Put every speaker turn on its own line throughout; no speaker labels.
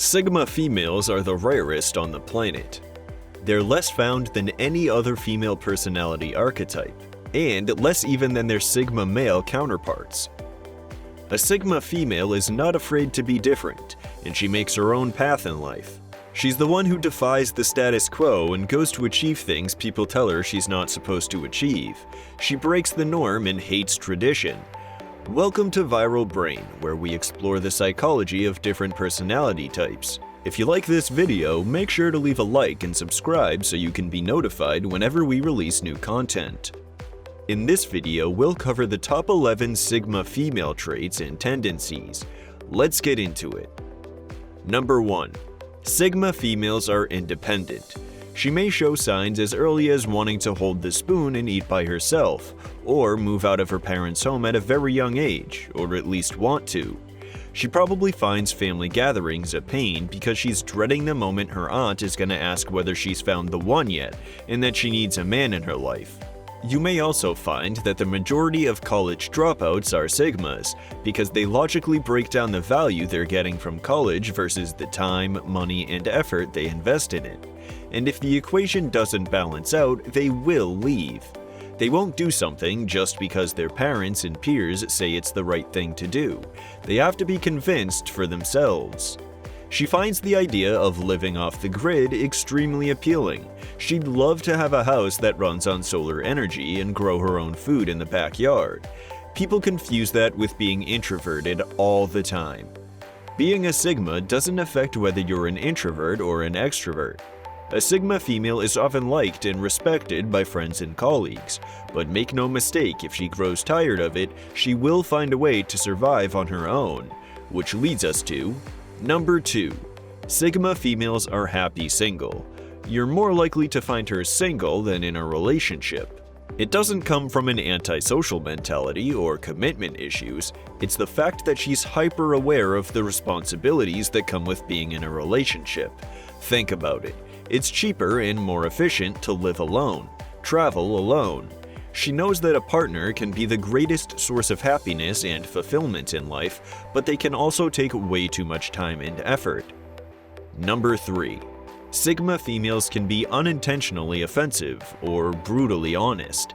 Sigma females are the rarest on the planet. They're less found than any other female personality archetype, and less even than their Sigma male counterparts. A Sigma female is not afraid to be different, and she makes her own path in life. She's the one who defies the status quo and goes to achieve things people tell her she's not supposed to achieve. She breaks the norm and hates tradition. Welcome to Viral Brain, where we explore the psychology of different personality types. If you like this video, make sure to leave a like and subscribe so you can be notified whenever we release new content. In this video, we'll cover the top 11 Sigma female traits and tendencies. Let's get into it. Number 1. Sigma females are independent. She may show signs as early as wanting to hold the spoon and eat by herself, or move out of her parents' home at a very young age, or at least want to. She probably finds family gatherings a pain because she's dreading the moment her aunt is going to ask whether she's found the one yet, and that she needs a man in her life. You may also find that the majority of college dropouts are Sigmas, because they logically break down the value they're getting from college versus the time, money, and effort they invest in it. And if the equation doesn't balance out, they will leave. They won't do something just because their parents and peers say it's the right thing to do. They have to be convinced for themselves. She finds the idea of living off the grid extremely appealing. She'd love to have a house that runs on solar energy and grow her own food in the backyard. People confuse that with being introverted all the time. Being a Sigma doesn't affect whether you're an introvert or an extrovert. A Sigma female is often liked and respected by friends and colleagues, but make no mistake, if she grows tired of it, she will find a way to survive on her own. Which leads us to Number 2. Sigma females are happy single. You're more likely to find her single than in a relationship. It doesn't come from an antisocial mentality or commitment issues, it's the fact that she's hyper aware of the responsibilities that come with being in a relationship. Think about it. It's cheaper and more efficient to live alone, travel alone. She knows that a partner can be the greatest source of happiness and fulfillment in life, but they can also take way too much time and effort. Number 3. Sigma females can be unintentionally offensive or brutally honest.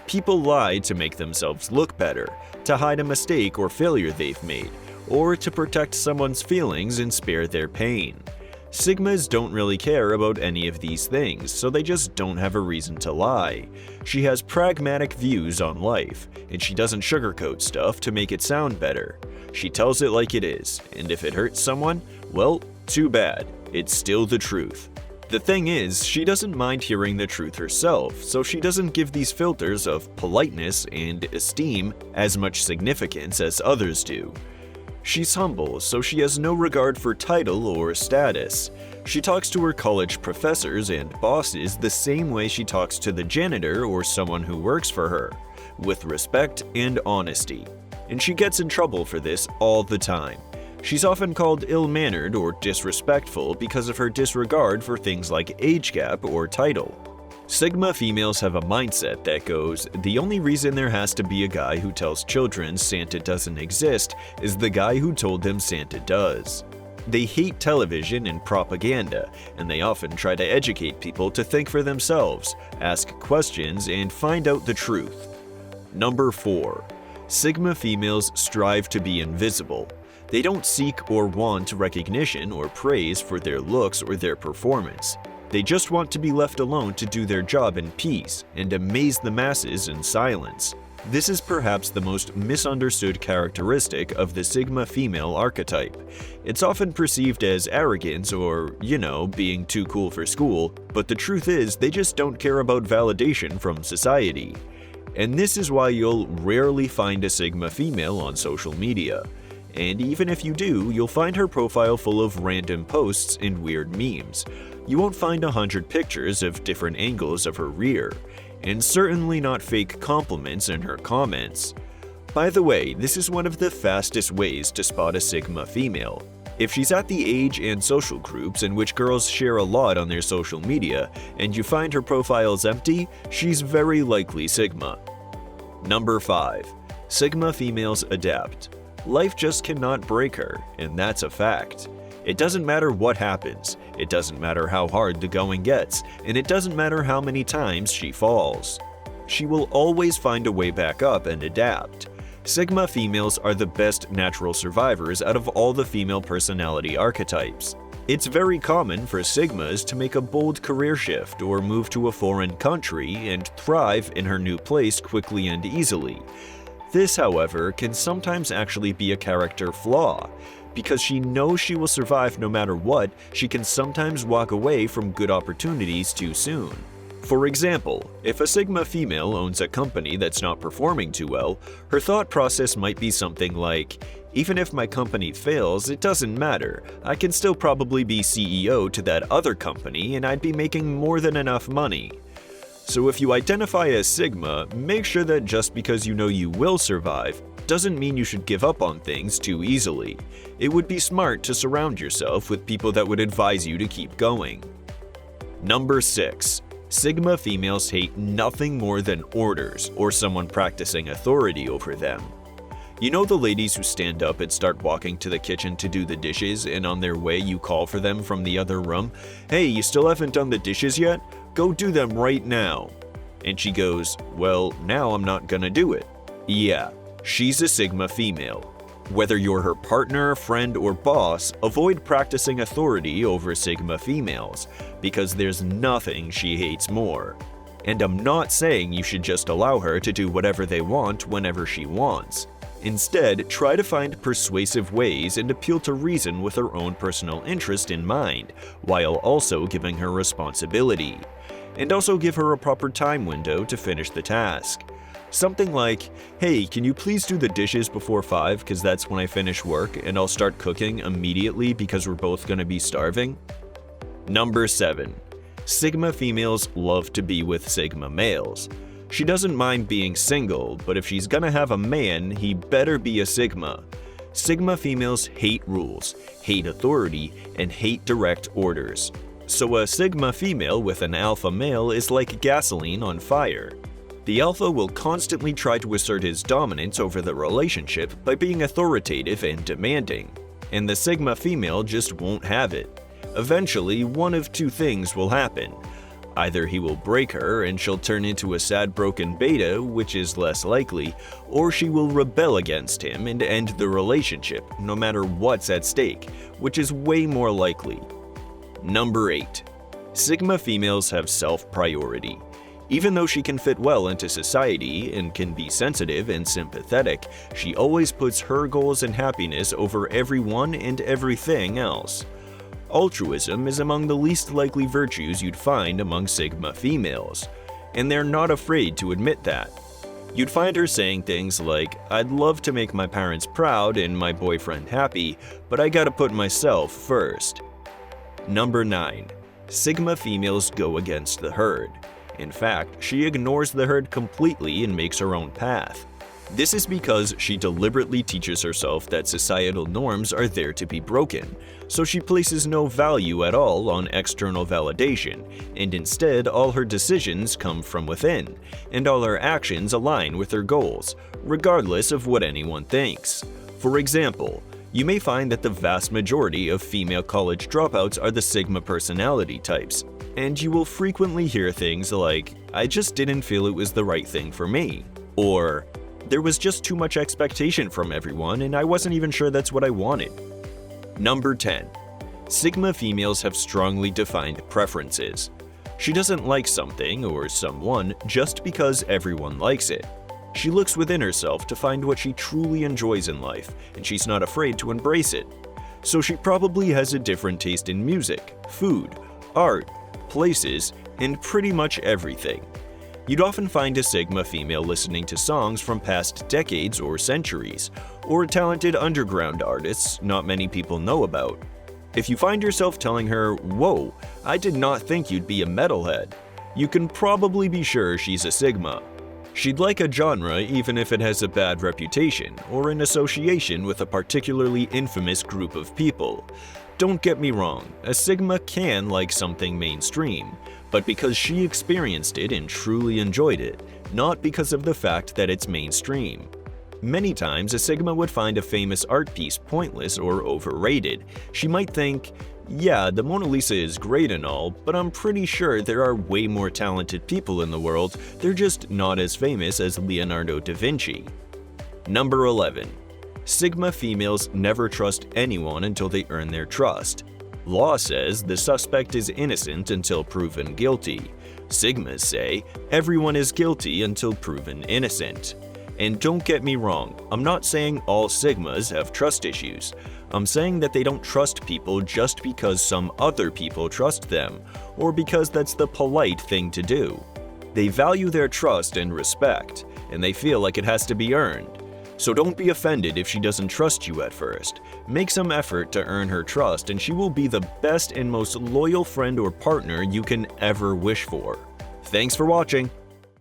People lie to make themselves look better, to hide a mistake or failure they've made, or to protect someone's feelings and spare their pain. Sigmas don't really care about any of these things, so they just don't have a reason to lie. She has pragmatic views on life, and she doesn't sugarcoat stuff to make it sound better. She tells it like it is, and if it hurts someone, well, too bad. It's still the truth. The thing is, she doesn't mind hearing the truth herself, so she doesn't give these filters of politeness and esteem as much significance as others do. She's humble, so she has no regard for title or status. She talks to her college professors and bosses the same way she talks to the janitor or someone who works for her, with respect and honesty. And she gets in trouble for this all the time. She's often called ill-mannered or disrespectful because of her disregard for things like age gap or title. Sigma females have a mindset that goes, the only reason there has to be a guy who tells children Santa doesn't exist is the guy who told them Santa does. They hate television and propaganda, and they often try to educate people to think for themselves, ask questions, and find out the truth. Number 4. Sigma females strive to be invisible. They don't seek or want recognition or praise for their looks or their performance. They just want to be left alone to do their job in peace and amaze the masses in silence. This is perhaps the most misunderstood characteristic of the Sigma female archetype. It's often perceived as arrogance or, being too cool for school, but the truth is they just don't care about validation from society. And this is why you'll rarely find a Sigma female on social media. And even if you do, you'll find her profile full of random posts and weird memes. You won't find 100 pictures of different angles of her rear, and certainly not fake compliments in her comments. By the way, this is one of the fastest ways to spot a Sigma female. If she's at the age and social groups in which girls share a lot on their social media, and you find her profiles empty, she's very likely Sigma. Number 5. Sigma females adapt. Life just cannot break her, and that's a fact. It doesn't matter what happens, it doesn't matter how hard the going gets, and it doesn't matter how many times she falls. She will always find a way back up and adapt. Sigma females are the best natural survivors out of all the female personality archetypes. It's very common for Sigmas to make a bold career shift or move to a foreign country and thrive in her new place quickly and easily. This, however, can sometimes actually be a character flaw. Because she knows she will survive no matter what, she can sometimes walk away from good opportunities too soon. For example, if a Sigma female owns a company that's not performing too well, her thought process might be something like, even if my company fails, it doesn't matter. I can still probably be CEO to that other company and I'd be making more than enough money. So if you identify as Sigma, make sure that just because you know you will survive, doesn't mean you should give up on things too easily. It would be smart to surround yourself with people that would advise you to keep going. Number 6. Sigma females hate nothing more than orders or someone practicing authority over them. You know the ladies who stand up and start walking to the kitchen to do the dishes, and on their way you call for them from the other room, "Hey, you still haven't done the dishes yet? Go do them right now." And she goes, "Well, now I'm not gonna do it." Yeah, she's a Sigma female. Whether you're her partner, friend, or boss, avoid practicing authority over Sigma females, because there's nothing she hates more. And I'm not saying you should just allow her to do whatever they want whenever she wants. Instead, try to find persuasive ways and appeal to reason with her own personal interest in mind, while also giving her responsibility. And also give her a proper time window to finish the task. Something like, "Hey, can you please do the dishes before 5 because that's when I finish work and I'll start cooking immediately because we're both gonna be starving?" Number 7. Sigma females love to be with Sigma males. She doesn't mind being single, but if she's gonna have a man, he better be a Sigma. Sigma females hate rules, hate authority, and hate direct orders. So a Sigma female with an alpha male is like gasoline on fire. The alpha will constantly try to assert his dominance over the relationship by being authoritative and demanding, and the Sigma female just won't have it. Eventually, one of two things will happen. Either he will break her and she'll turn into a sad broken beta, which is less likely, or she will rebel against him and end the relationship, no matter what's at stake, which is way more likely. Number 8. Sigma females have self-priority. Even though she can fit well into society and can be sensitive and sympathetic, she always puts her goals and happiness over everyone and everything else. Altruism is among the least likely virtues you'd find among Sigma females, and they're not afraid to admit that. You'd find her saying things like, "I'd love to make my parents proud and my boyfriend happy, but I gotta put myself first." Number 9. Sigma females go against the herd. In fact, she ignores the herd completely and makes her own path. This is because she deliberately teaches herself that societal norms are there to be broken, so she places no value at all on external validation, and instead all her decisions come from within, and all her actions align with her goals, regardless of what anyone thinks. For example, you may find that the vast majority of female college dropouts are the Sigma personality types, and you will frequently hear things like, "I just didn't feel it was the right thing for me," or "There was just too much expectation from everyone and I wasn't even sure that's what I wanted." Number 10. Sigma females have strongly defined preferences. She doesn't like something or someone just because everyone likes it. She looks within herself to find what she truly enjoys in life, and she's not afraid to embrace it. So she probably has a different taste in music, food, art, places, and pretty much everything. You'd often find a Sigma female listening to songs from past decades or centuries, or talented underground artists not many people know about. If you find yourself telling her, "Whoa, I did not think you'd be a metalhead," you can probably be sure she's a Sigma. She'd like a genre even if it has a bad reputation or an association with a particularly infamous group of people. Don't get me wrong, a Sigma can like something mainstream, but because she experienced it and truly enjoyed it, not because of the fact that it's mainstream. Many times, a Sigma would find a famous art piece pointless or overrated. She might think, yeah, the Mona Lisa is great and all, but I'm pretty sure there are way more talented people in the world, they're just not as famous as Leonardo da Vinci. Number 11. Sigma females never trust anyone until they earn their trust. Law says the suspect is innocent until proven guilty. Sigmas say everyone is guilty until proven innocent. And don't get me wrong, I'm not saying all Sigmas have trust issues. I'm saying that they don't trust people just because some other people trust them, or because that's the polite thing to do. They value their trust and respect, and they feel like it has to be earned. So don't be offended if she doesn't trust you at first. Make some effort to earn her trust and she will be the best and most loyal friend or partner you can ever wish for. Thanks for watching.